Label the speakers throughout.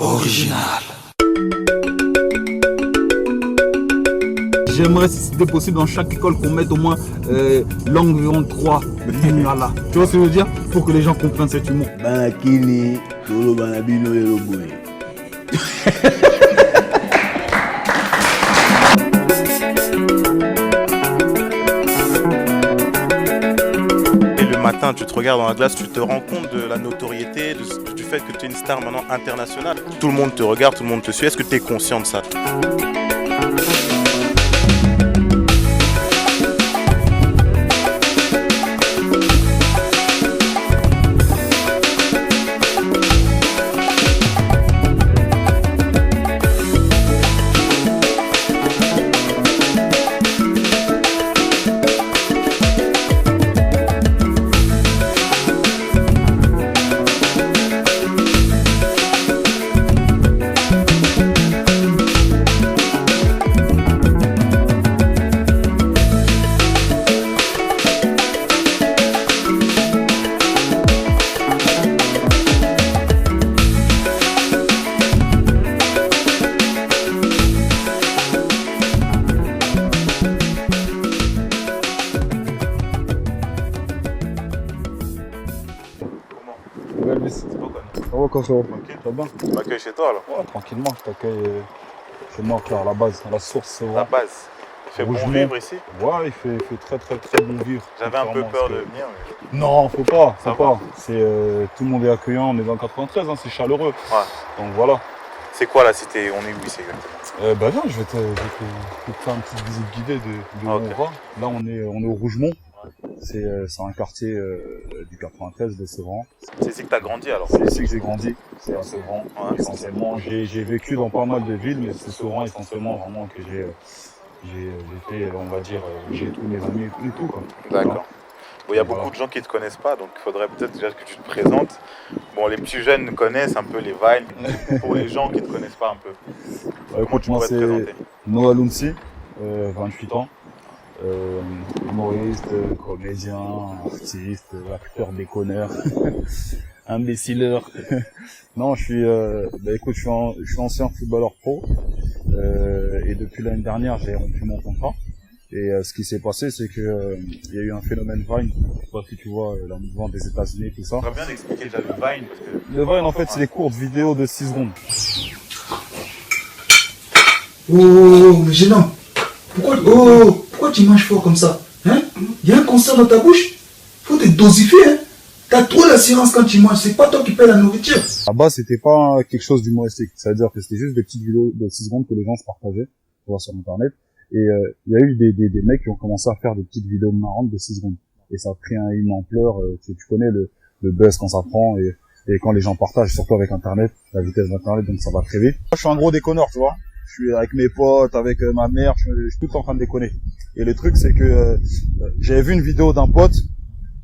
Speaker 1: Original.
Speaker 2: J'aimerais, si c'était possible, dans chaque école qu'on mette au moins l'environ 3 Lingala. Tu vois ce que je veux dire? Pour que les gens comprennent cet humour.
Speaker 3: Banakili, Tolo Banabino et Loboé.
Speaker 4: Et le matin, tu te regardes dans la glace, tu te rends compte de la notoriété, du fait que tu es une star maintenant internationale. Tout le monde te regarde, tout le monde te suit. Est-ce que tu es conscient de ça?
Speaker 2: Ça va quand ça va?
Speaker 4: Ok.
Speaker 2: Ça va bien?
Speaker 4: Tu m'accueilles chez toi alors?
Speaker 2: Ouais, tranquillement, je t'accueille chez moi, à la base, à la source, c'est
Speaker 4: La
Speaker 2: vrai.
Speaker 4: base. Il fait bon
Speaker 2: Rougemont.
Speaker 4: vivre ici?
Speaker 2: Ouais, il fait très bon vivre.
Speaker 4: J'avais un peu
Speaker 2: Contrairement à
Speaker 4: peur
Speaker 2: ce
Speaker 4: de
Speaker 2: que-
Speaker 4: venir. Mais...
Speaker 2: Non, faut pas,
Speaker 4: Ça
Speaker 2: faut
Speaker 4: va.
Speaker 2: pas. C'est, tout le monde est accueillant, on est dans le 93, hein, c'est chaleureux.
Speaker 4: Ouais.
Speaker 2: Donc voilà.
Speaker 4: C'est quoi la cité? On est où ici exactement?
Speaker 2: Bah viens, je vais te faire une petite visite guidée de où
Speaker 4: Ok.
Speaker 2: on va. Là, on est au Rougemont. C'est un quartier du 93 de Sevran.
Speaker 4: C'est ici que tu as grandi alors?
Speaker 2: C'est ici que j'ai grandi, c'est à Sevran.
Speaker 4: Ouais.
Speaker 2: Essentiellement, j'ai vécu dans pas mal de villes, mais c'est Sevran essentiellement vraiment que j'ai fait, on va dire, j'ai tous mes amis et tout quoi.
Speaker 4: D'accord. Bon, il y a
Speaker 2: Voilà.
Speaker 4: beaucoup de gens qui ne te connaissent pas, donc il faudrait peut-être déjà que tu te présentes. Bon, les plus jeunes connaissent un peu les Vines. Pour les gens qui ne te connaissent pas un peu, comment
Speaker 2: Écoute,
Speaker 4: tu
Speaker 2: moi
Speaker 4: pourrais te
Speaker 2: c'est
Speaker 4: présenter?
Speaker 2: Noah Lounsi, 28 ans, humoriste, comédien, artiste, acteur déconneur, imbécileur. Non, écoute, je suis ancien footballeur pro et depuis l'année dernière j'ai rompu mon contrat. Et ce qui s'est passé, c'est que il y a eu un phénomène Vine. Je sais pas si tu vois la mouvement des États-Unis, tout ça.
Speaker 4: On va bien expliquer déjà le Vine parce que
Speaker 2: Le Vine, en fait, c'est des courtes vidéos de 6 secondes.
Speaker 1: Oh, mais gênant. Pourquoi tu manges fort comme ça? Hein? Il y a un cancer dans ta bouche? Faut te dosifier, hein? T'as trop l'assurance quand tu manges, c'est pas toi qui paies la nourriture.
Speaker 2: À base, c'était pas quelque chose d'humoristique. C'est-à-dire que c'était juste des petites vidéos de 6 secondes que les gens se partageaient, tu vois, sur Internet. Et il y a eu des mecs qui ont commencé à faire des petites vidéos marrantes de 6 secondes. Et ça a pris une ampleur, tu connais le buzz quand ça prend et quand les gens partagent, surtout avec Internet, la vitesse d'Internet, donc ça va très vite. Moi, je suis un gros déconneur, tu vois. Je suis avec mes potes, avec ma mère, je suis tout le temps en train de déconner. Et le truc, c'est que j'avais vu une vidéo d'un pote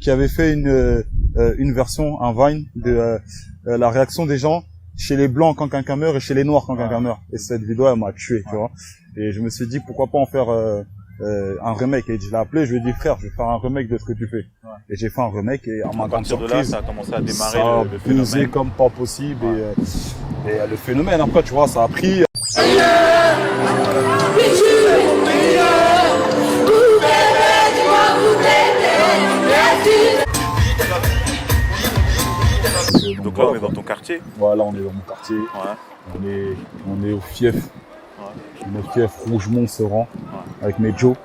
Speaker 2: qui avait fait une version, un Vine, de la réaction des gens chez les blancs quand quelqu'un meurt et chez les noirs quand quelqu'un meurt. Et cette vidéo, elle m'a tué, tu vois. Et je me suis dit, pourquoi pas en faire un remake. Et je l'ai appelé, je lui ai dit, frère, je vais faire un remake de ce que tu fais. Et j'ai fait un remake et à ma
Speaker 4: à
Speaker 2: grande
Speaker 4: partir de là,
Speaker 2: surprise,
Speaker 4: ça a commencé à démarrer
Speaker 2: ça a
Speaker 4: le
Speaker 2: buzzé
Speaker 4: phénomène.
Speaker 2: comme pas possible. Et le phénomène, après, tu vois, ça a pris...
Speaker 4: Donc là, on est dans ton quartier.
Speaker 2: Voilà, on est dans mon quartier.
Speaker 4: Ouais.
Speaker 2: On est au fief. On est au fief Rougemont Sevran avec mes Joe.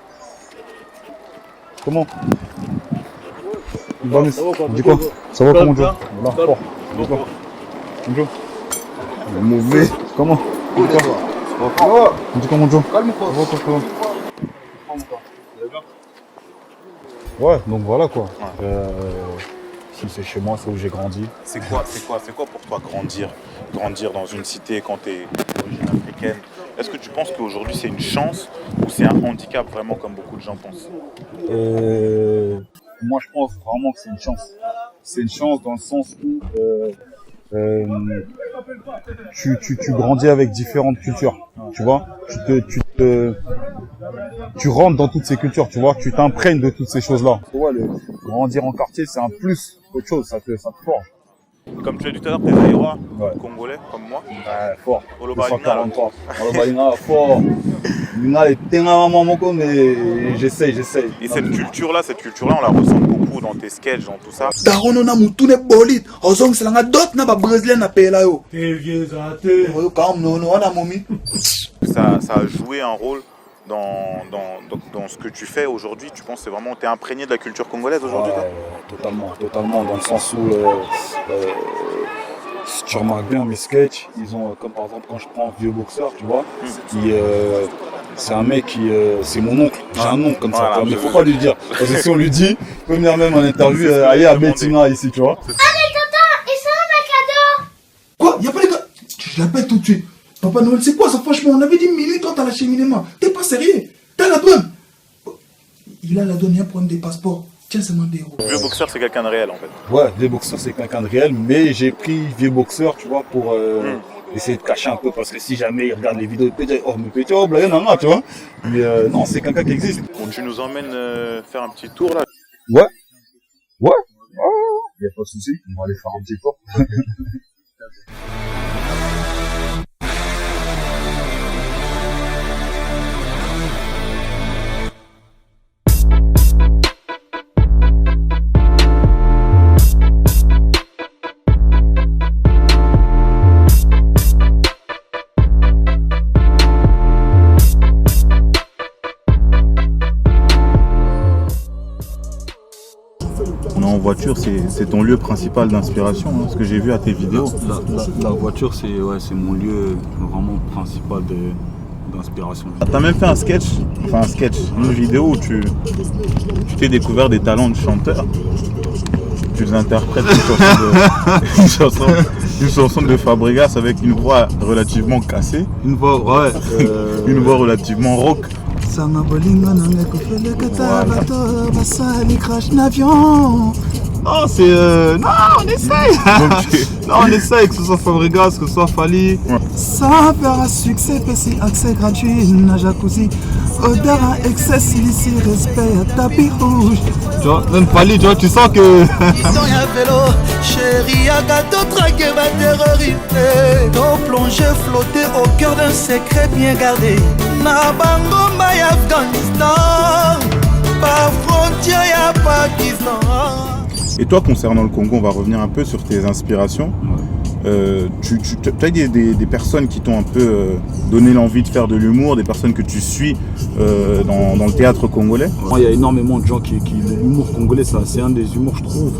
Speaker 2: Comment? Bon, dis quoi? Ça va comment Joe? Là, fort. Dis quoi? Joe? Mauvais. Comment? Dis quoi? Dis comment Joe? Calme-toi. Ça va quoi? Ouais, donc voilà quoi. Si c'est chez moi, c'est où j'ai grandi.
Speaker 4: C'est quoi pour toi grandir dans une cité quand tu es d'origine africaine? Est-ce que tu penses qu'aujourd'hui c'est une chance ou c'est un handicap vraiment comme beaucoup de gens pensent?
Speaker 2: Moi je pense vraiment que c'est une chance. C'est une chance dans le sens où tu grandis avec différentes cultures, tu vois. Tu rentres dans toutes ces cultures, tu vois. Tu t'imprègnes de toutes ces choses-là. Tu vois, grandir en quartier, c'est un plus qu'autre chose, ça te forge.
Speaker 4: Comme tu l'as dit tout à l'heure, t'es Zaïrois,
Speaker 2: Ouais.
Speaker 4: congolais, comme moi.
Speaker 2: Ouais, fort.
Speaker 4: Olobalinga,
Speaker 2: 243. Olobalinga, fort. Linga est tellement moko, mais j'essaye.
Speaker 4: Et cette culture-là, on la ressent beaucoup dans tes sketchs, dans tout ça.
Speaker 1: darono na mutune bolit ozongiselanga dot na babrésilien na pela yo oyo kamnono wana momi
Speaker 4: Ça a joué un rôle dans ce que tu fais aujourd'hui. Tu penses que t'es imprégné de la culture congolaise aujourd'hui, toi?
Speaker 2: Totalement, dans le sens où si tu remarques bien mes sketchs, ils ont, comme par exemple quand je prends Vieux Boxeur, tu vois, qui c'est un mec qui, c'est mon oncle, j'ai un oncle comme ça,
Speaker 4: Voilà,
Speaker 2: mais faut pas lui dire, parce que si on lui dit, il peut venir même en interview,
Speaker 4: C'est ce que
Speaker 2: aller
Speaker 4: je
Speaker 2: à
Speaker 4: me demandais.
Speaker 2: Bettina ici, tu vois.
Speaker 1: quoi y'a pas les gars je l'appelle tout de suite Papa Noël c'est quoi ça franchement on avait dit minutes quand t'as l'acheminement t'es pas sérieux t'as la douane il a la douane il y a un problème des passeports tiens c'est mon héros
Speaker 4: Vieux boxeur, c'est quelqu'un de réel en fait.
Speaker 2: Ouais, Vieux Boxeur c'est quelqu'un de réel, mais j'ai pris Vieux Boxeur, tu vois, pour essayer de cacher un peu, parce que si jamais il regarde les vidéos, il peut dire, oh mais petit, oh blague, non, tu vois. Mais non, c'est quelqu'un qui existe.
Speaker 4: Bon, tu nous emmènes faire un petit tour là.
Speaker 2: Ouais. Il n'y a pas de souci, on va aller faire un petit tour.
Speaker 4: On est en voiture, c'est ton lieu principal d'inspiration, hein, ce que j'ai vu à tes vidéos.
Speaker 2: La voiture, c'est mon lieu vraiment principal d'inspiration.
Speaker 4: T'as même fait une vidéo où tu t'es découvert des talents de chanteur. Tu les interprètes une chanson de Fabregas avec une voix relativement cassée,
Speaker 2: Une voix, ouais.
Speaker 4: une voix relativement rock.
Speaker 2: Non, c'est. Non, on essaye! Non, on essaye, que ce soit Fabregas, que ce soit Fali.
Speaker 4: Ouais.
Speaker 1: Ça fera succès PC accès gratuit na jacuzzi odeur à excès ici respect à tapis rouge
Speaker 2: Tu vois, même Fali, tu vois, tu sens que.
Speaker 5: Dans ya vélo, chérie, à gâteau traqué va terroriser. Ton plongé flotté au cœur d'un secret bien gardé. Na bangomba ya Afghanistan, pas frontière ya Pakistan.
Speaker 4: Et toi, concernant le Congo, on va revenir un peu sur tes inspirations. Tu as des personnes qui t'ont un peu donné l'envie de faire de l'humour, des personnes que tu suis dans le théâtre congolais?
Speaker 2: Il y a énormément de gens qui l'humour congolais, ça, c'est un des humours, je trouve.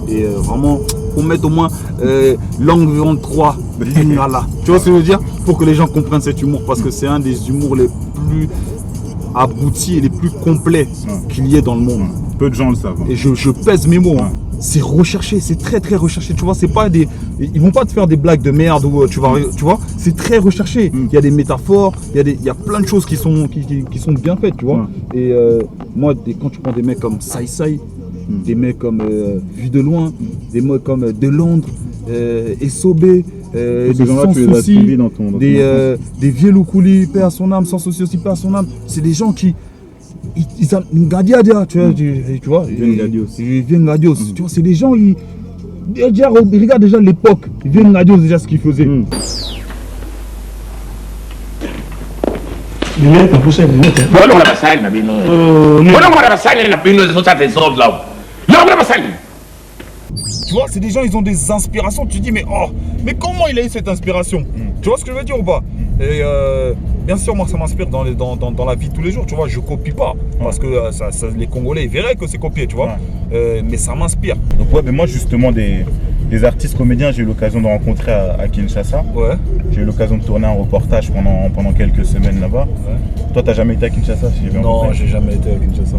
Speaker 2: Et vraiment, faut mettre au moins langue 23 Lingala. Tu vois ce que je veux dire? Pour que les gens comprennent cet humour, parce que c'est un des humours les plus aboutis et les plus complets qu'il y ait dans le monde.
Speaker 4: Peu de gens le savent.
Speaker 2: Et je pèse mes mots. Hein. C'est recherché, c'est très très recherché. Tu vois, c'est pas des. Ils vont pas te faire des blagues de merde ou tu vois. C'est très recherché. Il y a des métaphores, il y a plein de choses qui sont bien faites, tu vois. Et moi, quand tu prends des mecs comme Sai Sai, des mecs comme Vu de loin, des mecs comme De Londres, Essobé, des Sans Souci, des Vieux Loukouli, paix à son âme, Sans Souci aussi, paix à son âme. C'est des gens qui. Ils ont une gadiadia, tu vois, ils viennent Gadios, tu vois, c'est des gens, déjà, regarde déjà l'époque, ils viennent Gadios déjà ce qu'ils faisaient. Tu vois, c'est des gens, ils ont des inspirations, tu te dis, mais comment il a eu cette inspiration? Tu vois ce que je veux dire ou pas? Et bien sûr, moi, ça m'inspire dans la vie de tous les jours, tu vois, je copie pas, parce que les Congolais, ils verraient que c'est copié, tu vois, mais ça m'inspire.
Speaker 4: Donc ouais, mais moi justement des artistes comédiens, j'ai eu l'occasion de rencontrer à Kinshasa.
Speaker 2: Ouais.
Speaker 4: J'ai eu l'occasion de tourner un reportage pendant quelques semaines là-bas. Ouais. Toi, t'as jamais été à Kinshasa, si j'ai bien compris?
Speaker 2: Non, j'ai jamais été à Kinshasa.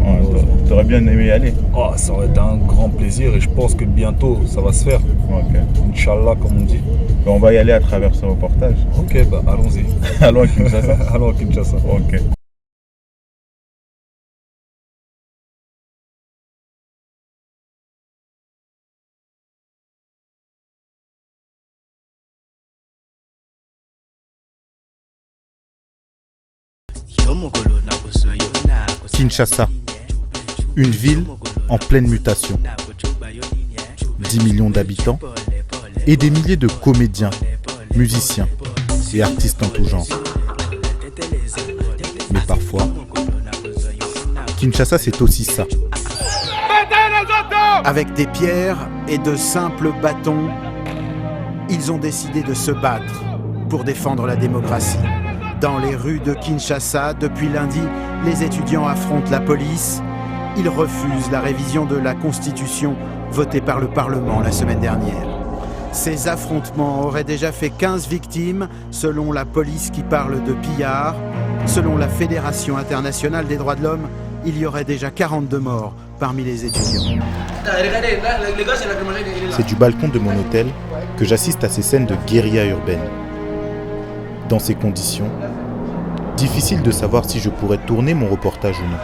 Speaker 4: T'aurais bien aimé y aller?
Speaker 2: Oh, ça aurait été un grand plaisir et je pense que bientôt ça va se faire.
Speaker 4: Ok.
Speaker 2: Inch'Allah, comme on dit.
Speaker 4: On va y aller à travers ce reportage.
Speaker 2: Ok, bah allons-y.
Speaker 4: Allons à Kinshasa.
Speaker 2: Allons à Kinshasa.
Speaker 4: Ok. Kinshasa, une ville en pleine mutation. 10 millions d'habitants, et des milliers de comédiens, musiciens et artistes en tout genre. Mais parfois, Kinshasa c'est aussi ça.
Speaker 6: Avec des pierres et de simples bâtons, ils ont décidé de se battre pour défendre la démocratie. Dans les rues de Kinshasa, depuis lundi, les étudiants affrontent la police. Ils refusent la révision de la Constitution votée par le Parlement la semaine dernière. Ces affrontements auraient déjà fait 15 victimes, selon la police qui parle de pillards. Selon la Fédération internationale des droits de l'homme, il y aurait déjà 42 morts parmi les étudiants.
Speaker 4: C'est du balcon de mon hôtel que j'assiste à ces scènes de guérilla urbaine. Dans ces conditions, difficile de savoir si je pourrais tourner mon reportage ou non.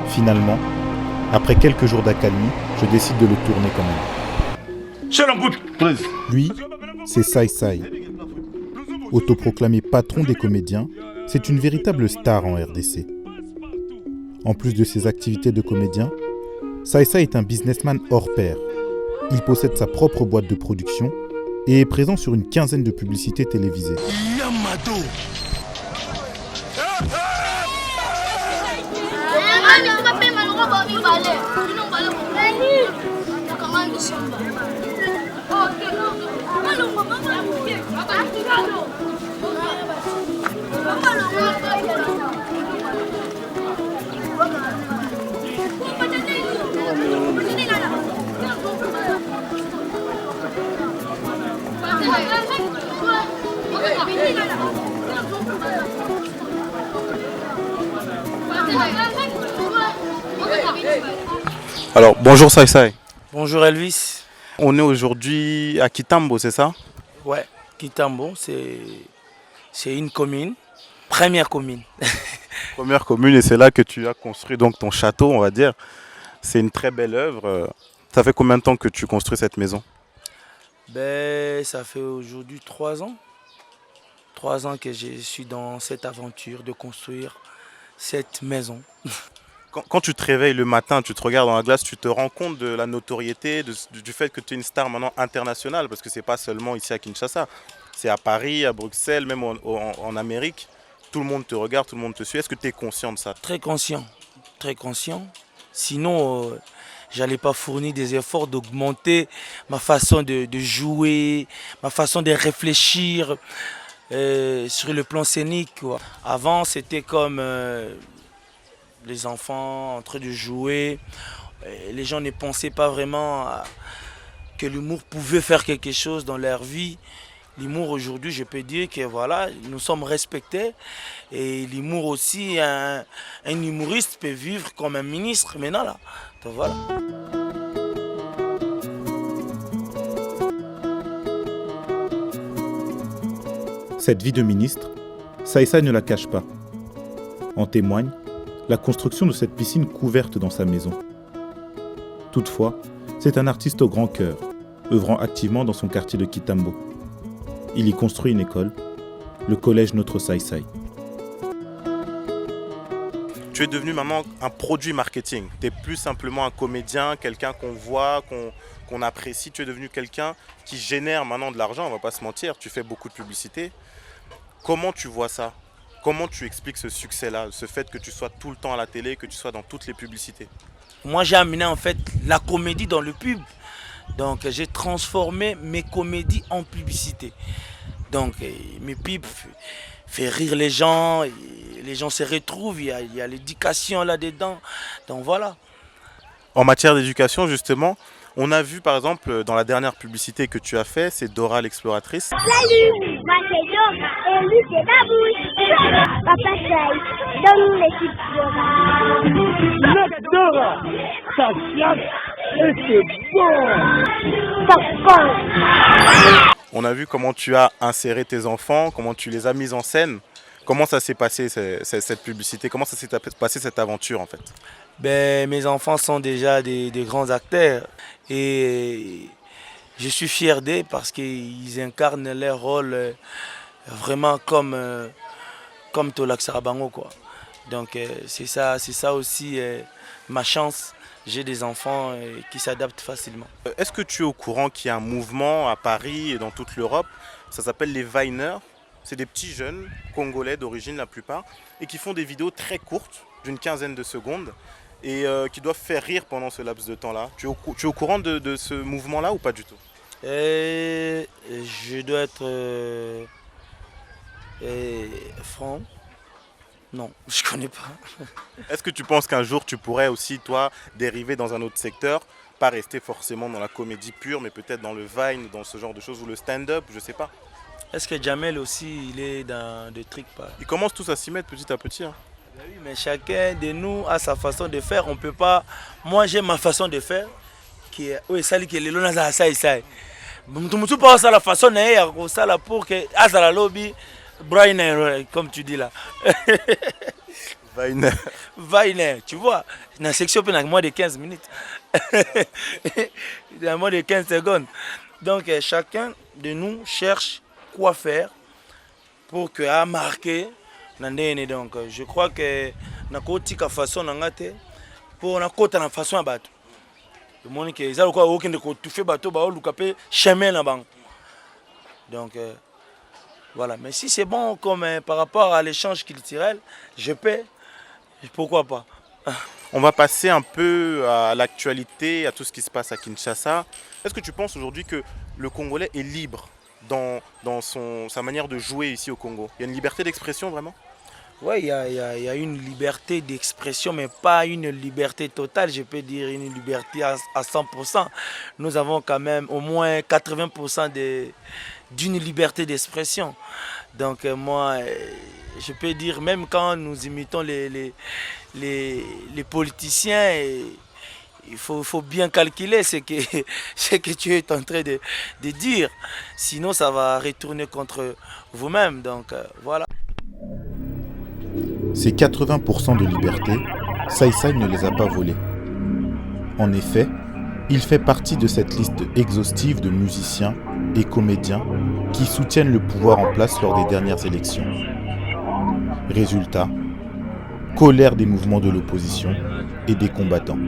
Speaker 4: Finalement, après quelques jours d'accalmie, je décide de le tourner quand même. Lui, c'est Sai Sai. Autoproclamé patron des comédiens, c'est une véritable star en RDC. En plus de ses activités de comédien, Sai Sai est un businessman hors pair. Il possède sa propre boîte de production et est présent sur une quinzaine de publicités télévisées.
Speaker 7: Alors, bonjour Sai Sai.
Speaker 8: Bonjour Elvis.
Speaker 7: On est aujourd'hui à Kitambo, c'est ça?
Speaker 8: Ouais, Kitambo, c'est une commune, première commune.
Speaker 7: Première commune, et c'est là que tu as construit donc ton château, on va dire. C'est une très belle œuvre. Ça fait combien de temps que tu construis cette maison?
Speaker 8: Ben, ça fait aujourd'hui 3 ans. 3 ans que je suis dans cette aventure de construire cette maison.
Speaker 7: Quand tu te réveilles le matin, tu te regardes dans la glace, tu te rends compte de la notoriété, du fait que tu es une star maintenant internationale, parce que c'est pas seulement ici à Kinshasa, c'est à Paris, à Bruxelles, même en Amérique. Tout le monde te regarde, tout le monde te suit. Est-ce que tu es conscient de ça?
Speaker 8: Très conscient, très conscient. Sinon, j'allais pas fournir des efforts d'augmenter ma façon de jouer, ma façon de réfléchir sur le plan scénique, quoi. Avant, c'était comme les enfants en train de jouer. Les gens ne pensaient pas vraiment que l'humour pouvait faire quelque chose dans leur vie. L'humour aujourd'hui, je peux dire que voilà, nous sommes respectés. Et l'humour aussi, un humoriste peut vivre comme un ministre maintenant là. Donc voilà.
Speaker 4: Cette vie de ministre, Sai Sai ne la cache pas. En témoigne la construction de cette piscine couverte dans sa maison. Toutefois, c'est un artiste au grand cœur, œuvrant activement dans son quartier de Kitambo. Il y construit une école, le collège Notre Sai Sai.
Speaker 7: Tu es devenu maintenant un produit marketing. Tu n'es plus simplement un comédien, quelqu'un qu'on voit, qu'on apprécie. Tu es devenu quelqu'un qui génère maintenant de l'argent, on ne va pas se mentir. Tu fais beaucoup de publicité. Comment tu vois ça? Comment tu expliques ce succès-là, ce fait que tu sois tout le temps à la télé, que tu sois dans toutes les publicités?
Speaker 8: Moi, j'ai amené en fait la comédie dans le pub. Donc, j'ai transformé mes comédies en publicité. Donc, mes pubs font rire les gens se retrouvent, il y a l'éducation là-dedans. Donc, voilà.
Speaker 7: En matière d'éducation, justement, on a vu par exemple dans la dernière publicité que tu as fait, c'est Dora l'exploratrice.
Speaker 9: Salut, moi c'est Dora et lui c'est Babouche. Papa Sai, donne-nous l'équipe Dora.
Speaker 10: Dora, ça flatte et c'est bon.
Speaker 9: Ça fond.
Speaker 7: On a vu comment tu as inséré tes enfants, comment tu les as mis en scène. Comment ça s'est passé cette publicité? Comment ça s'est passé cette aventure en fait?
Speaker 8: Ben, mes enfants sont déjà des grands acteurs et je suis fier d'eux parce qu'ils incarnent leur rôle vraiment comme Tolak Sarabango, quoi. Donc c'est ça aussi ma chance. J'ai des enfants qui s'adaptent facilement.
Speaker 7: Est-ce que tu es au courant qu'il y a un mouvement à Paris et dans toute l'Europe? Ça s'appelle les Viners. C'est des petits jeunes congolais d'origine la plupart et qui font des vidéos très courtes d'une 15aine de secondes et qui doivent faire rire pendant ce laps de temps-là. Tu es au courant de ce mouvement-là ou pas du tout?
Speaker 8: Je dois être franc. Non, je connais pas.
Speaker 7: Est-ce que tu penses qu'un jour tu pourrais aussi, toi, dériver dans un autre secteur, pas rester forcément dans la comédie pure, mais peut-être dans le Vine, dans ce genre de choses, ou le stand-up, je sais pas.
Speaker 8: Est-ce que Jamel aussi, il est dans des trucs pas?
Speaker 7: Ils commencent tous à s'y mettre petit à petit. Hein.
Speaker 8: Oui, mais chacun de nous a sa façon de faire. On peut pas. Moi, j'ai ma façon de faire. Qui est. Oui, ça, qui est le long de ça et ça. Tu penses à la façon de faire ça là pour que. À la lobby, Brian, comme tu dis là. Viner, tu vois. Dans la section, il y a moins de 15 minutes. Il y a moins de 15 secondes. Donc, chacun de nous cherche quoi faire pour que à marquer. Donc, je crois que na kotika façon ngate pour na kota na façon bateau. Le monde qui est quoi aucun de tout fait bateau ba lukape chemin là bas. Donc voilà, mais si c'est bon comme par rapport à l'échange culturel, je peux, pourquoi pas.
Speaker 7: On va passer un peu à l'actualité, à tout ce qui se passe à Kinshasa. Est-ce que tu penses aujourd'hui que le Congolais est libre dans sa manière de jouer ici au Congo? Il y a une liberté d'expression vraiment?
Speaker 8: Oui, il y a une liberté d'expression, mais pas une liberté totale, je peux dire une liberté à 100%. Nous avons quand même au moins 80% d'une liberté d'expression. Donc moi, je peux dire, même quand nous imitons les politiciens, il faut bien calculer ce que tu es en train de dire. Sinon, ça va retourner contre vous-même. Donc voilà.
Speaker 4: Ces 80% de liberté, Sai Sai ne les a pas volés. En effet, il fait partie de cette liste exhaustive de musiciens et comédiens qui soutiennent le pouvoir en place lors des dernières élections. Résultat, colère des mouvements de l'opposition et des combattants.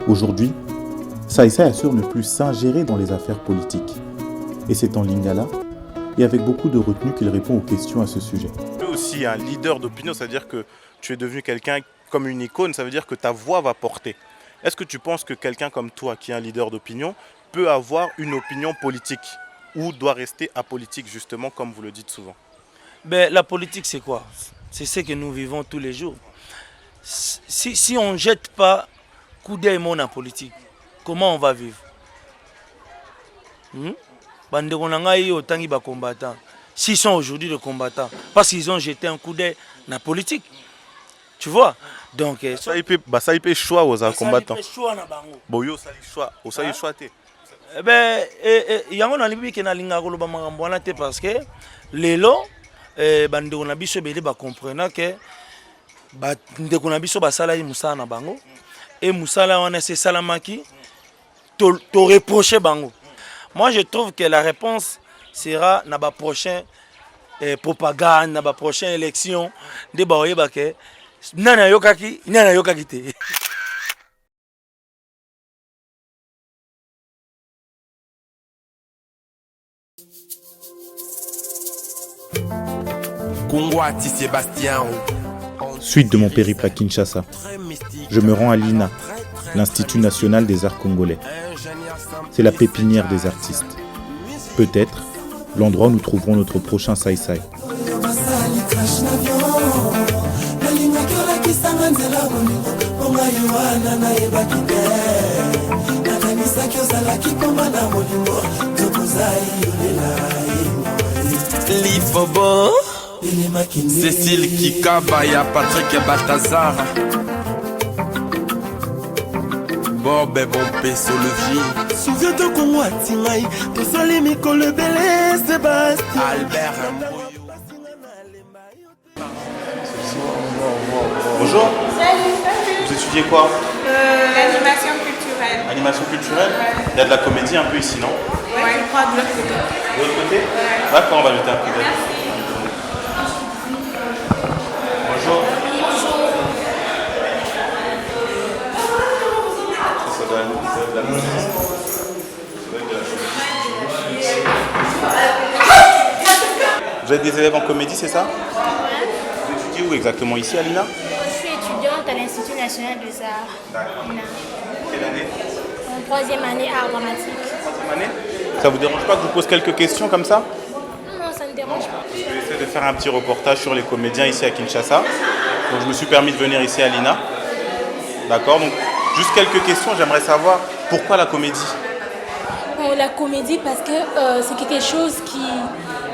Speaker 4: Aujourd'hui, Sai Sai assure ne plus s'ingérer dans les affaires politiques. Et c'est en lingala et avec beaucoup de retenue qu'il répond aux questions à ce sujet.
Speaker 7: Tu es aussi un leader d'opinion, c'est-à-dire que tu es devenu quelqu'un comme une icône, ça veut dire que ta voix va porter. Est-ce que tu penses que quelqu'un comme toi, qui est un leader d'opinion, peut avoir une opinion politique ou doit rester apolitique, justement, comme vous le dites souvent?
Speaker 8: Ben, la politique, c'est quoi? C'est ce que nous vivons tous les jours. Si on ne jette pas coup d'œil dans la politique, comment on va vivre? S'ils sont aujourd'hui des combattants, parce qu'ils ont jeté un coup d'œil dans la politique. Tu vois? Donc,
Speaker 7: ça y peut choix aux combattants. Bon, yo, ça y choix. Ça y choix.
Speaker 8: Eh ben, il y a un alibi qui n'a pas été parce que les lots, on a biso belé ba comprendre que ndeko na biso basala yi musala na bango et musala wana c'est salamaki to reprocher bango. Moi je trouve que la réponse sera na ba prochain propagande, na ba prochaine élection de ba oyeba ke nana yokaki te.
Speaker 4: Suite de mon périple à Kinshasa, je me rends à l'INA, l'Institut national des arts congolais. C'est la pépinière des artistes. Peut-être l'endroit où nous trouverons notre prochain Sai Sai.
Speaker 5: Lifobo, Cécile Kikabaya, Patrick Balthazar, Bob et Bompé Solovi. Souviens-toi qu'on m'a timai, tout seul et Mikole Belé, Sébastien Albert.
Speaker 7: Bonjour. étudiez quoi?
Speaker 11: L'animation culturelle.
Speaker 7: Animation culturelle? Il y a de la comédie un peu ici, non?
Speaker 11: Ouais, je crois de l'autre côté.
Speaker 7: De l'autre côté? D'accord, on va jeter un coup d'œil. Bonjour. Ça doit être de la musique. Ça doit être de la comédie. Vous êtes des élèves en comédie, c'est ça? Vous étudiez où exactement? Ici, à l'INA?
Speaker 12: Je suis étudiante à l'Institut national des arts.
Speaker 7: D'accord.
Speaker 12: INA.
Speaker 7: Quelle année?
Speaker 12: En troisième année, art dramatique.
Speaker 7: Troisième année? Ça vous dérange pas que je vous pose quelques questions comme ça?
Speaker 12: Non, ça ne dérange pas.
Speaker 7: Je vais essayer de faire un petit reportage sur les comédiens ici à Kinshasa. Donc je me suis permis de venir ici à l'INA. D'accord, donc juste quelques questions, j'aimerais savoir pourquoi la comédie?
Speaker 12: La comédie, parce que c'est quelque chose qui...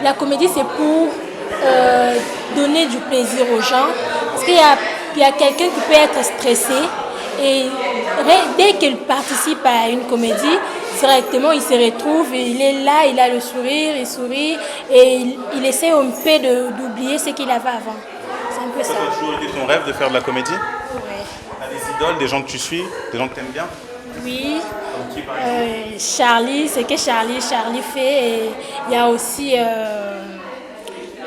Speaker 12: La comédie, c'est pour donner du plaisir aux gens. Parce qu'il y a quelqu'un qui peut être stressé et dès qu'il participe à une comédie, directement il se retrouve et il est là, il a le sourire, il sourit et il essaie un peu d'oublier ce qu'il avait avant. C'est un peu ça.
Speaker 7: Ça a toujours été ton rêve de faire de la comédie?
Speaker 12: Ouais.
Speaker 7: Tu as des idoles, des gens que tu suis, des gens que tu aimes bien?
Speaker 12: Oui. Charlie, c'est que Charlie fait et il y a aussi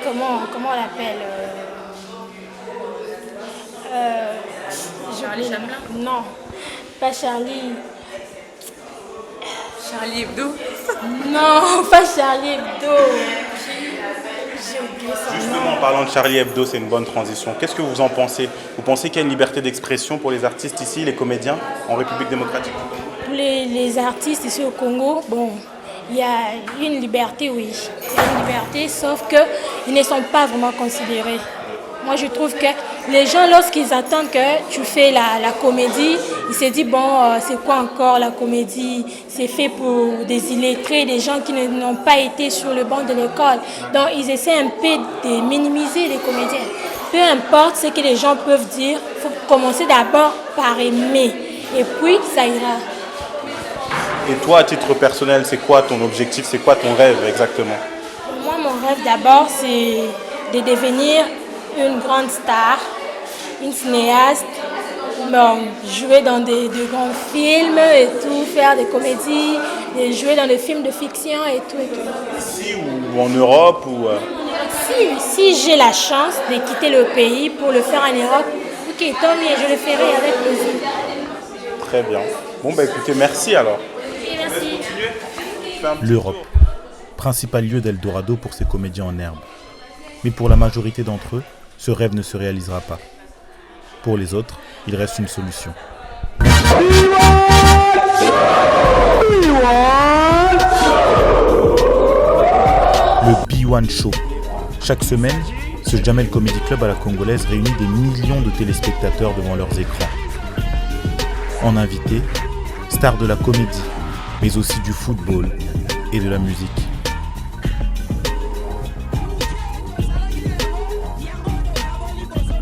Speaker 12: comment on l'appelle
Speaker 11: Charlie Chaplin?
Speaker 12: Non, pas Charlie.
Speaker 11: Charlie Hebdo?
Speaker 12: Non, pas Charlie Hebdo. J'ai oublié son nom.
Speaker 7: Justement, en parlant de Charlie Hebdo, c'est une bonne transition. Qu'est-ce que vous en pensez? Vous pensez qu'il y a une liberté d'expression pour les artistes ici, les comédiens, en République démocratique?
Speaker 12: Pour les artistes ici au Congo, bon, il y a une liberté, oui. Il y a une liberté, sauf qu'ils ne sont pas vraiment considérés. Moi, je trouve que les gens, lorsqu'ils attendent que tu fais la comédie, ils se disent, bon, c'est quoi encore la comédie? C'est fait pour des illettrés, des gens qui n'ont pas été sur le banc de l'école. Donc, ils essaient un peu de minimiser les comédiens. Peu importe ce que les gens peuvent dire, il faut commencer d'abord par aimer. Et puis, ça ira.
Speaker 7: Et toi, à titre personnel, c'est quoi ton objectif? C'est quoi ton rêve exactement?
Speaker 12: Moi, mon rêve d'abord, c'est de devenir une grande star, une cinéaste, bon, jouer dans de grands films et tout, faire des comédies, et jouer dans des films de fiction et tout.
Speaker 7: Ici ou en Europe ou
Speaker 12: Si j'ai la chance de quitter le pays pour le faire en Europe, ok, tant mieux, je le ferai avec plaisir.
Speaker 7: Très bien. Bon, bah écoutez, merci alors.
Speaker 13: L'Europe, principal lieu d'Eldorado pour ces comédiens en herbe. Mais pour la majorité d'entre eux, ce rêve ne se réalisera pas. Pour les autres, il reste une solution. Le B1 Show. Chaque semaine, ce Jamel Comedy Club à la Congolaise réunit des millions de téléspectateurs devant leurs écrans. En invité, stars de la comédie, mais aussi du football et de la musique.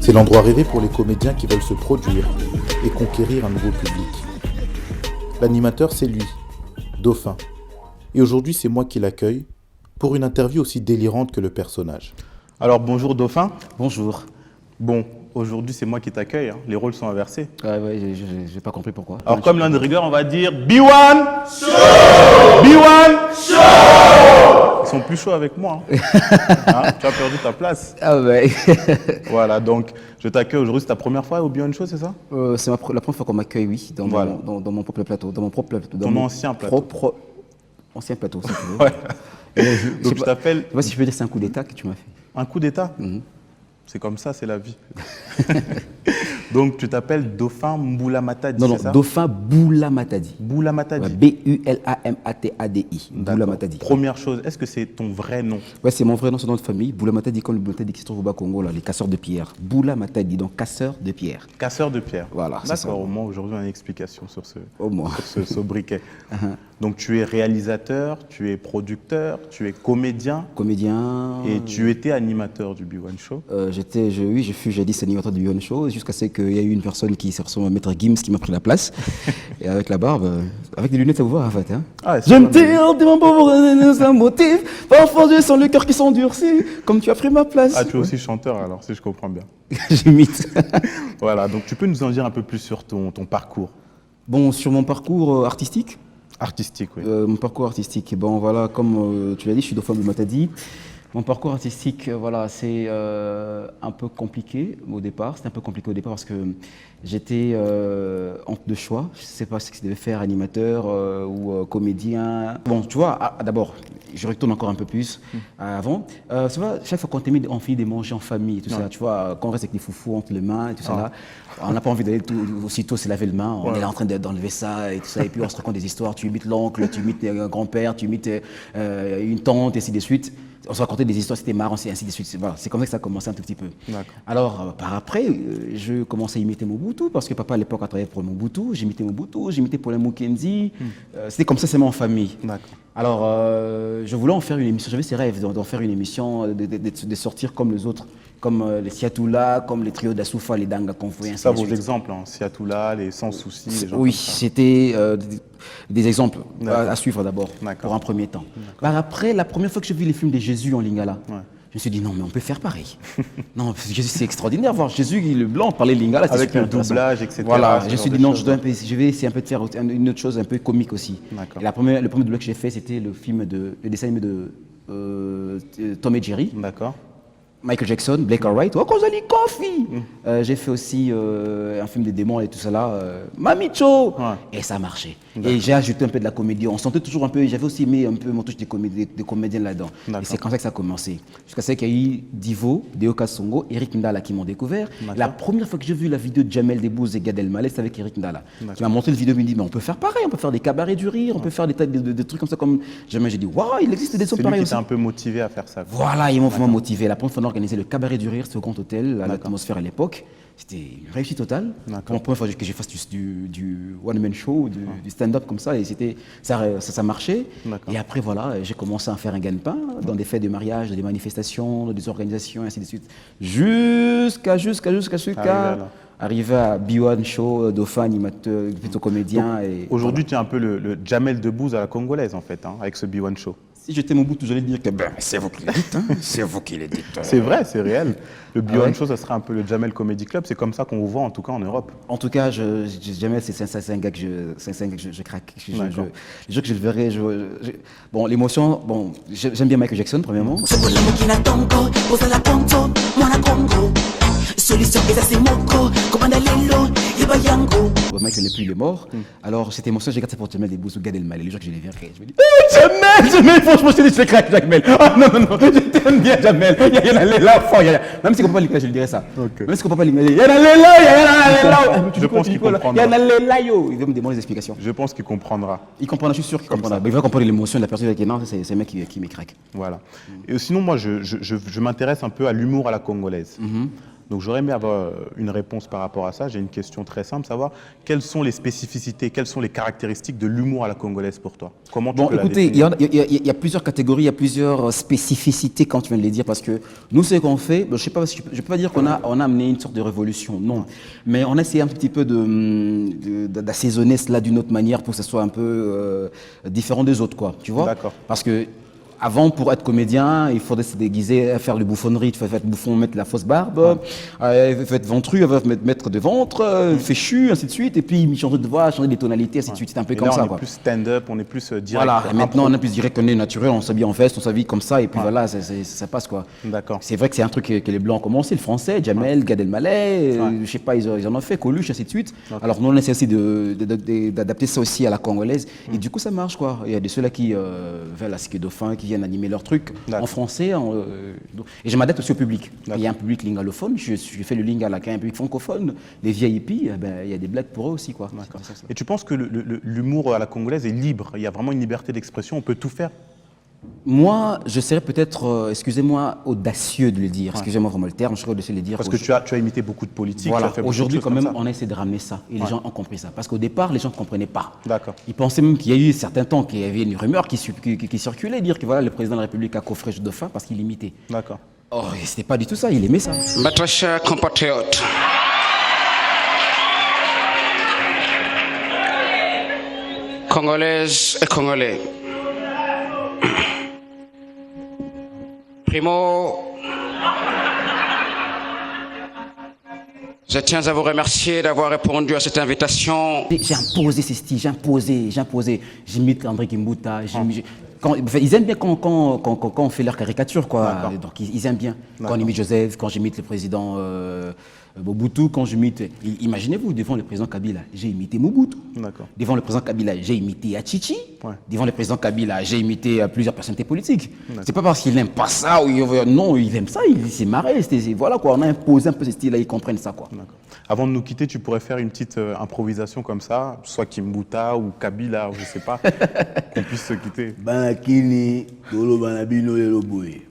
Speaker 13: C'est l'endroit rêvé pour les comédiens qui veulent se produire et conquérir un nouveau public. L'animateur, c'est lui, Dauphin. Et aujourd'hui, c'est moi qui l'accueille pour une interview aussi délirante que le personnage.
Speaker 7: Alors bonjour Dauphin.
Speaker 14: Bonjour.
Speaker 7: Bon, aujourd'hui c'est moi qui t'accueille, hein. Les rôles sont inversés.
Speaker 14: Ouais, j'ai pas compris pourquoi.
Speaker 7: Alors comme l'un de rigueur, on va dire B1 Show. B1 Show. Ils sont plus chauds avec moi. Hein. Hein, tu as perdu ta place.
Speaker 14: Ah ouais.
Speaker 7: Voilà, donc je t'accueille aujourd'hui. C'est ta première fois au B1 Show, c'est ça?
Speaker 14: C'est la première fois qu'on m'accueille, oui, dans mon propre plateau. Dans mon propre plateau.
Speaker 7: Ton ancien plateau.
Speaker 14: Ancien plateau, si tu veux.
Speaker 7: Ouais. Donc je t'appelle...
Speaker 14: Je sais pas si je peux dire c'est un coup d'état que tu m'as fait.
Speaker 7: Un coup d'état? C'est comme ça, c'est la vie. Donc tu t'appelles Dauphin Mboula Matadi, c'est ça?
Speaker 14: Non, Dauphin Mboula Matadi.
Speaker 7: Mboula Matadi.
Speaker 14: Ouais, B-U-L-A-M-A-T-A-D-I. Mboula Matadi.
Speaker 7: Première chose, est-ce que c'est ton vrai nom?
Speaker 14: Ouais, c'est mon vrai nom, c'est nom de famille. Mboula Matadi, comme le Matadi qui se trouve au Bas-Congo, là, les casseurs de pierre. Mboula Matadi, donc casseur de pierre.
Speaker 7: Casseur de pierre.
Speaker 14: Voilà, c'est ça.
Speaker 7: D'accord, au moins aujourd'hui on a une explication sur ce,
Speaker 14: au moins.
Speaker 7: Sur ce sobriquet. Donc tu es réalisateur, tu es producteur, tu es comédien.
Speaker 14: Comédien.
Speaker 7: Et tu étais animateur du B1 Show.
Speaker 14: Oui, je fus jadis animateur du B1 Show jusqu'à ce qu'il y a eu une personne qui se ressemble à Maître Gims qui m'a pris la place. Et avec la barbe, avec des lunettes, ça vous voit en fait. Hein.
Speaker 4: Ah,
Speaker 14: je me tire de mon pauvre un motif. Parfois je sens le cœur qui s'endurcit. Comme tu as pris ma place.
Speaker 4: Ah, tu es aussi chanteur alors, si je comprends bien.
Speaker 14: J'imite.
Speaker 4: Voilà, donc tu peux nous en dire un peu plus sur ton parcours?
Speaker 14: Bon, sur mon parcours artistique.
Speaker 4: Artistique, oui.
Speaker 14: Mon parcours artistique, bon voilà, comme tu l'as dit, je suis dauphin de Matadi. Mon parcours artistique, voilà, c'est un peu compliqué au départ. C'était un peu compliqué au départ parce que j'étais entre deux choix. Je ne sais pas ce que je devais faire, animateur ou comédien. Bon, tu vois, d'abord, je retourne encore un peu plus avant. Tu vois, chaque fois qu'on on finit de manger en famille, tout ça, tu vois, quand on reste avec les foufous entre les mains et tout ça là, on n'a pas envie d'aller aussitôt se laver les mains. On est là en train d'enlever ça et tout ça. Et puis on se raconte des histoires. Tu imites l'oncle, tu imites un grand-père, tu imites une tante et ainsi de suite. On se racontait des histoires, c'était marrant, et ainsi de suite. Voilà, c'est comme ça que ça a commencé un tout petit peu. Alors, par après, je commençais à imiter Mobutu, parce que papa à l'époque a travaillé pour Mobutu. J'imitais Mobutu, j'imitais Paul Mukendi. C'était comme ça, c'est en famille. Alors, je voulais en faire une émission, j'avais ces rêves d'en faire une émission, de sortir comme les autres, comme les Siatoula, comme les trios d'Assoufa, les Danga Convoy.
Speaker 4: C'est ça vos exemples, hein, Siatoula, les Sans Soucis. Les gens
Speaker 14: oui, c'était des exemples à suivre d'abord, pour un premier temps. Après, la première fois que j'ai vu les films de Jésus en Lingala, je me suis dit non, mais on peut faire pareil. Non, Jésus, c'est extraordinaire, voir Jésus, le blanc, parler Lingala, c'est
Speaker 4: avec le doublage, etc.
Speaker 14: Voilà, je me suis dit non, je vais essayer un peu de faire une autre chose un peu comique aussi. Et le premier doublage que j'ai fait, c'était le dessin animé de Tom et Jerry.
Speaker 4: D'accord.
Speaker 14: Michael Jackson, Blake Alright, Okozali Coffee. J'ai fait aussi un film des démons et tout ça là, Mamicho. Et ça a marché. Et j'ai ajouté un peu de la comédie. On sentait toujours un peu, j'avais aussi mis un peu mon touche de comédien là-dedans. Et c'est comme ça que ça a commencé. Jusqu'à ce qu'il y ait eu Divo, Deo Songo, Eric Ndala qui m'ont découvert. La première fois que j'ai vu la vidéo de Jamel Debbouze et Gad Elmaleh, c'était avec Eric Ndala. Qui m'a montré la vidéo, il m'a dit, mais on peut faire pareil, on peut faire des cabarets du rire, on peut faire des trucs comme ça. Comme jamais j'ai dit, waouh, il existe des sons pareils aussi.
Speaker 4: C'est lui qui t'a un peu motivé à faire ça.
Speaker 14: Voilà, ils m'ont vraiment motivé. La première fois, on a organisé le cabaret du rire, ce grand hôtel, à l'atmosphère à l'époque. C'était une réussite totale. La première fois que j'ai fait du one-man show, du stand-up comme ça, et ça marchait. Et après, voilà, j'ai commencé à faire un gagne-pain dans des fêtes de mariage, dans des manifestations, dans des organisations, et ainsi de suite. Jusqu'à arriver à B1 Show, dauphin, animateur, plutôt comédien.
Speaker 4: Aujourd'hui, tu es un peu le Jamel Debbouze à la congolaise, en fait, hein, avec ce B1 Show.
Speaker 14: Si j'étais Mobutu, j'allais dire que c'est vous qui le dites. Hein. C'est vous qui le dites.
Speaker 4: C'est vrai, c'est réel. Le B1 Show, ça serait un peu le Jamel Comedy Club. C'est comme ça qu'on vous voit, en tout cas en Europe.
Speaker 14: En tout cas, Jamel, c'est un gars que je craque. Les jours que je le verrai, bon, l'émotion, bon, j'aime bien Michael Jackson, premièrement. Michael n'est plus, il est mort. Alors, cette émotion, j'ai gardé ça pour Jamel Debbouze ou Gad Elmaleh. Les jours que je les verrai, je me dis Jamel, franchement, je te dis, je craque Jamel. Ah non, je t'aime bien Jamel. Il y en a là, fort. Même si on ne comprend pas l'image, je le dirais ça. Même si on ne comprend pas l'image, il y en a là.
Speaker 4: Je pense qu'il comprendra.
Speaker 14: Il y en a là, yo. Il va me demander des explications.
Speaker 4: Je pense qu'il comprendra.
Speaker 14: Il comprendra, je suis sûr qu'il comprendra. Il va comprendre l'émotion de la personne qui est non, c'est un mec qui me craque.
Speaker 4: Voilà. Et sinon, moi, je m'intéresse un peu à l'humour à la congolaise. Donc j'aurais aimé avoir une réponse par rapport à ça. J'ai une question très simple, savoir quelles sont les spécificités, quelles sont les caractéristiques de l'humour à la congolaise pour toi? Comment tu peux la définir?
Speaker 14: Il y a plusieurs catégories, il y a plusieurs spécificités quand tu viens de les dire, parce que nous, ce qu'on fait, je sais pas, je peux pas dire qu'on a amené une sorte de révolution, non. Mais on a essayé un petit peu d'assaisonner cela d'une autre manière pour que ce soit un peu différent des autres, quoi, tu vois?
Speaker 4: D'accord.
Speaker 14: Parce que avant, pour être comédien, il faudrait se déguiser, faire le bouffonnerie, tu fais être bouffon, mettre la fausse barbe, être ventru, mettre de ventre, féchu, ainsi de suite, et puis changer de voix, changer des tonalités, ainsi de suite. C'est un peu comme ça.
Speaker 4: On est plus stand-up, on est plus direct.
Speaker 14: Voilà, et maintenant on est plus direct, on est naturel, on s'habille en veste, on s'habille comme ça, et puis voilà, ça passe quoi.
Speaker 4: D'accord.
Speaker 14: C'est vrai que c'est un truc que les Blancs ont commencé, le français, Jamel, Gad Elmaleh, je sais pas, ils en ont fait, Coluche, ainsi de suite. Alors nous on essaie aussi d'adapter ça aussi à la congolaise, et du coup ça marche quoi. Il y a de ceux-là qui veulent la Ski Dauphin, qui viennent animer leurs trucs en français. Et je m'adapte aussi au public. Il y a un public lingalophone, je fais le lingala, il y a un public francophone, les VIP, il y a des blagues pour eux aussi. Quoi.
Speaker 4: Et tu penses que l'humour à la congolaise est libre? Il y a vraiment une liberté d'expression, on peut tout faire?
Speaker 14: Moi, je serais peut-être, excusez-moi, audacieux de le dire. Excusez-moi vraiment le terme, je serais audacieux de le dire.
Speaker 4: Parce que tu as imité beaucoup de politiques.
Speaker 14: Voilà. Aujourd'hui, quand même, on a essayé de ramener ça. Et les gens ont compris ça. Parce qu'au départ, les gens ne comprenaient pas.
Speaker 4: D'accord.
Speaker 14: Ils pensaient même qu'il y a eu certains temps qu'il y avait une rumeur qui circulait, dire que voilà, le président de la République a coffré le dauphin parce qu'il imitait.
Speaker 4: D'accord.
Speaker 14: Oh, c'était pas du tout ça, il aimait ça.
Speaker 15: Mes très chers compatriotes, Congolaises et Congolais. Primo, je tiens à vous remercier d'avoir répondu à cette invitation.
Speaker 14: J'ai imposé ces styles, j'ai imposé. J'imite André Kimbuta. Ils aiment bien quand on fait leur caricature, quoi. Donc ils aiment bien. Quand on imite Joseph, quand j'imite le président Mobutu, quand j'imite... Imaginez-vous, devant le président Kabila, j'ai imité Mobutu. Devant le président Kabila, j'ai imité Achichi. Devant le président Kabila, j'ai imité plusieurs personnalités politiques. C'est pas parce qu'il n'aime pas ça, non, il aime ça, il s'est marré. Voilà quoi, on a imposé un peu ce style-là, ils comprennent ça, quoi.
Speaker 4: Avant de nous quitter, tu pourrais faire une petite improvisation comme ça, soit Kimbuta ou Kabila, je sais pas, qu'on puisse se quitter.
Speaker 3: Banakini, Tolo Banabino et Loboé.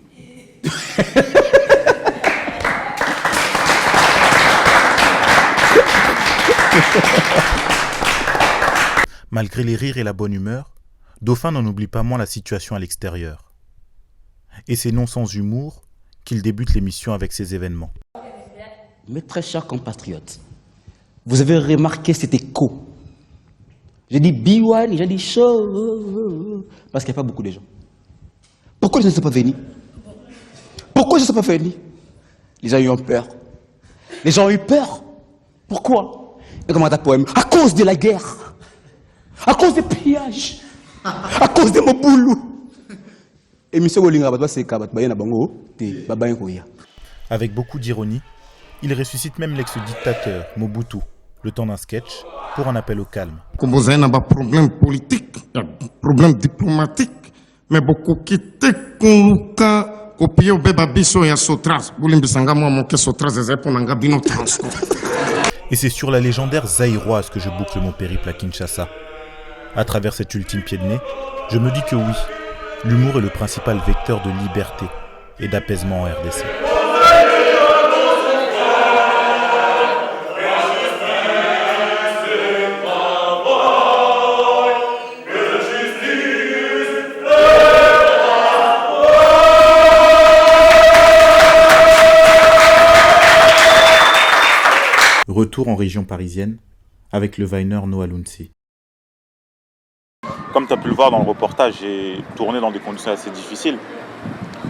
Speaker 13: Malgré les rires et la bonne humeur, Dauphin n'en oublie pas moins la situation à l'extérieur. Et c'est non sans humour qu'il débute l'émission avec ces événements.
Speaker 14: Mes très chers compatriotes, vous avez remarqué cet écho. J'ai dit B1, j'ai dit show, parce qu'il n'y a pas beaucoup de gens. Pourquoi ils ne sont pas venus? Pourquoi ils ne sont pas venus? Les gens ont peur. Les gens ont eu peur. Pourquoi? Et comment t'as poème? À cause de la guerre. À cause des pillages. À cause de Moboulou. Et M. Wolinga, c'est
Speaker 13: avec beaucoup d'ironie, il ressuscite même l'ex-dictateur Mobutu, le temps d'un sketch, pour un appel au calme.
Speaker 16: Comme vous avez un problème politique, un problème diplomatique, mais beaucoup quitté Koluka, copier au Bébabiso et à Sotras. Boulimbisanga, moi, mon Sotras, et pour Nangabino Transport.
Speaker 13: Et c'est sur la légendaire zaïroise que je boucle mon périple à Kinshasa. À travers cet ultime pied de nez, je me dis que oui, l'humour est le principal vecteur de liberté et d'apaisement en RDC. Retour en région parisienne avec le Viner Noah Lunsi.
Speaker 4: Comme tu as pu le voir dans le reportage, j'ai tourné dans des conditions assez difficiles.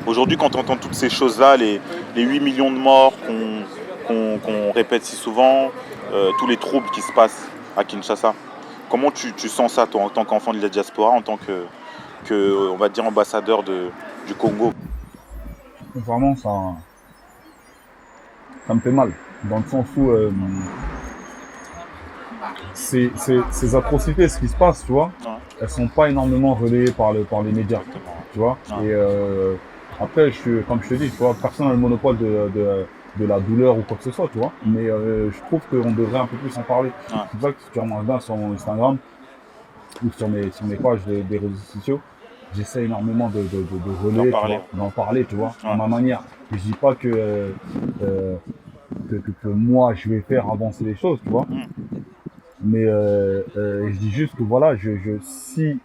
Speaker 4: Aujourd'hui, quand on entend toutes ces choses-là, les 8 millions de morts qu'on répète si souvent, tous les troubles qui se passent à Kinshasa, comment tu sens ça, toi, en tant qu'enfant de la diaspora, en tant que on va dire, ambassadeur du Congo?
Speaker 2: Vraiment, ça me fait mal, dans le sens où ces atrocités, ce qui se passe, tu vois, elles sont pas énormément relayées par les médias, tu vois. Et après, comme je te dis, tu vois, personne n'a le monopole de la douleur ou quoi que ce soit, tu vois. Mais je trouve qu'on devrait un peu plus en parler. C'est pour ça que si tu remarques bien sur mon Instagram ou sur mes pages des réseaux sociaux, j'essaie énormément de relayer, d'en parler, tu vois, à ma manière. Et je dis pas que moi je vais faire avancer les choses, tu vois. Mais je dis juste que voilà, si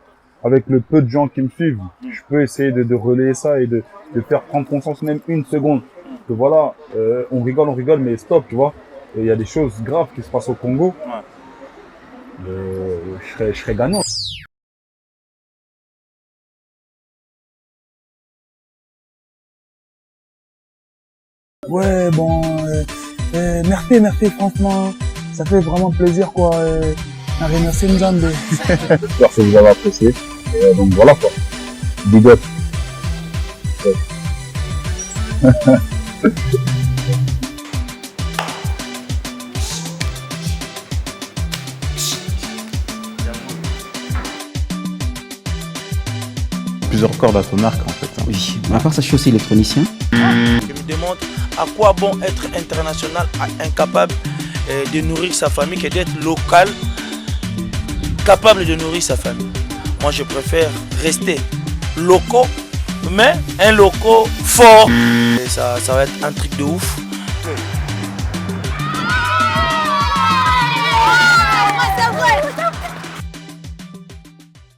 Speaker 2: avec le peu de gens qui me suivent, je peux essayer de relayer ça et de faire prendre conscience même une seconde que voilà, on rigole, mais stop, tu vois. Il y a des choses graves qui se passent au Congo. Je serais gagnant.
Speaker 17: Ouais, bon, merci, franchement. Ça fait vraiment plaisir, quoi. Merci Nzambe.
Speaker 2: J'espère que vous avez apprécié. Et donc voilà, quoi. Big up.
Speaker 4: Plusieurs cordes à ton arc, en fait.
Speaker 14: Oui, à part ça, je suis aussi électronicien.
Speaker 8: Je me demande à quoi bon être international, incapable de nourrir sa famille, que d'être local, capable de nourrir sa famille. Moi, je préfère rester locaux, mais un local fort. Et ça va être un truc de ouf.